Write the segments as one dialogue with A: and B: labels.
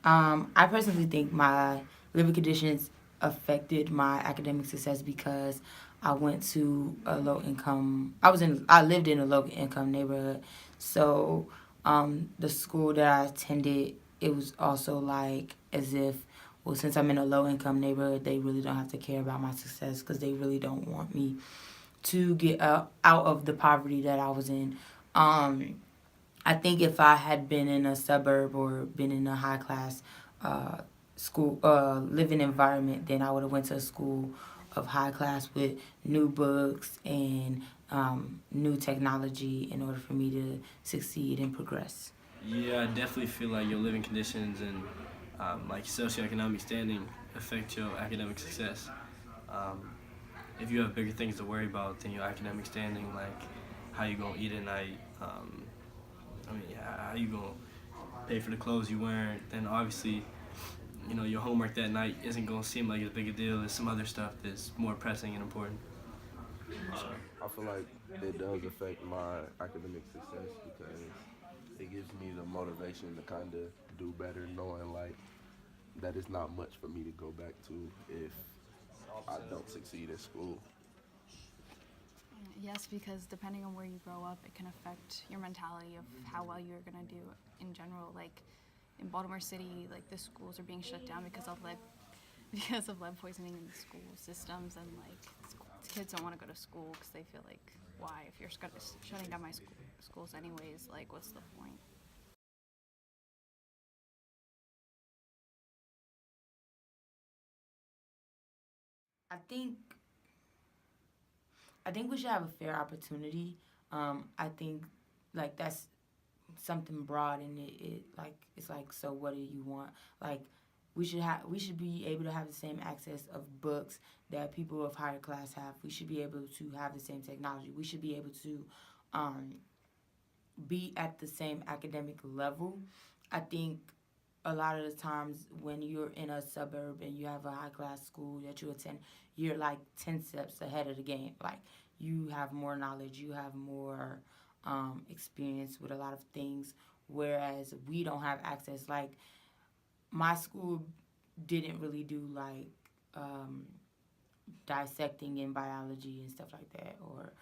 A: I personally think my living conditions affected my academic success because I went to a low income. I lived in a low income neighborhood, so the school that I attended, it was also like as if, well, since I'm in a low income neighborhood, they really don't have to care about my success because they really don't want me to get out of the poverty that I was in. Um, I think if I had been in a suburb or been in a high class uh, school living environment, then I would have went to a school of high class with new books and new technology in order for me to succeed and progress.
B: Yeah, I definitely feel like your living conditions and like socioeconomic standing affect your academic success. Um, if you have bigger things to worry about than your academic standing, like how you gonna eat at night, how you gonna pay for the clothes you wearing, then obviously, your homework that night isn't gonna seem like as big a deal as some other stuff that's more pressing and important. So,
C: I feel like it does affect my academic success because it gives me the motivation to kind of do better, knowing like that it's not much for me to go back to if I don't succeed in school.
D: Yes, because depending on where you grow up, it can affect your mentality of how well you're gonna do in general. Like in Baltimore City, like the schools are being shut down because of lead, because of lead poisoning in the school systems, and like kids don't want to go to school because they feel like, why? If you're shutting down my schools anyways, like what's the point?
A: I think I think we should have a fair opportunity. I think like that's something broad and it like it's like, so what do you want, like we should be able to have the same access of books that people of higher class have. We should be able to have the same technology. We should be able to um, be at the same academic level. I think a lot of the times when you're in a suburb and you have a high class school that you attend, you're like 10 steps ahead of the game. Like you have more knowledge, you have more experience with a lot of things, whereas we don't have access. Like my school didn't really do like um, dissecting in biology and stuff like that, or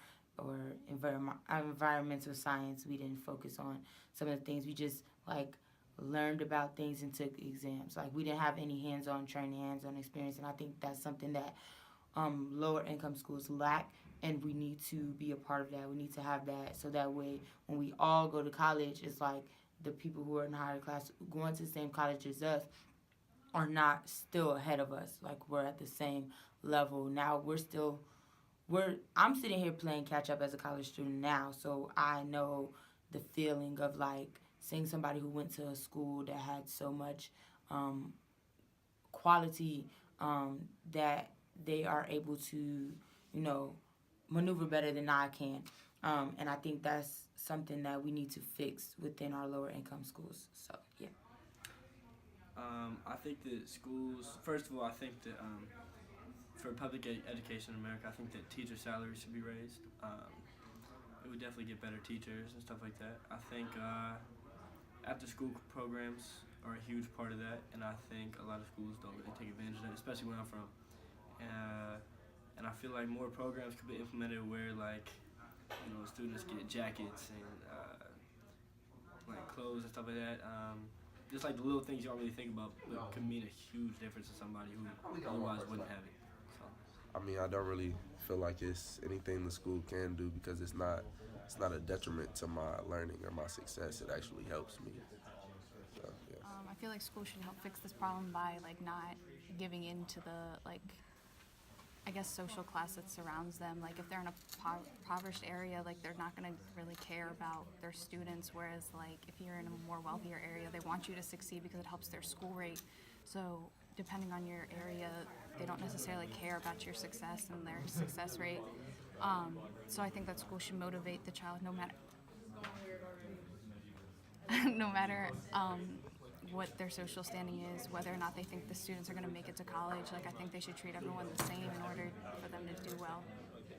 A: environmental science. We didn't focus on some of the things. We just like learned about things and took exams. Like we didn't have any hands-on training, hands-on experience, and I think that's something that lower income schools lack, and we need to be a part of that. We need to have that so that way when we all go to college, it's like the people who are in higher class going to the same college as us are not still ahead of us. Like we're at the same level. Now we're I'm sitting here playing catch up as a college student now, so I know the feeling of like seeing somebody who went to a school that had so much um, quality that they are able to, you know, maneuver better than I can. And I think that's something that we need to fix within our lower income schools. So, yeah.
B: I think that schools, first of all, I think that for public education in America, I think that teacher salaries should be raised. It would definitely get better teachers and stuff like that. I think after school programs are a huge part of that, and I think a lot of schools don't really take advantage of that, especially where I'm from. Uh, and I feel like more programs could be implemented where, like, students get jackets and like clothes and stuff like that. Just like the little things you don't really think about, but could mean a huge difference to somebody who otherwise wouldn't have it. So.
C: I mean, I don't really feel like it's anything the school can do because it's not a detriment to my learning or my success. It actually helps me. So yeah.
D: I feel like schools should help fix this problem by like not giving in to the like I guess social class that surrounds them. Like if they're in a impoverished area, like they're not gonna really care about their students. Whereas like if you're in a more wealthier area, they want you to succeed because it helps their school rate. So depending on your area, they don't necessarily care about your success and their success rate. So I think that school should motivate the child no matter no matter what their social standing is, whether or not they think the students are going to make it to college. Like I think they should treat everyone the same in order for them to do well.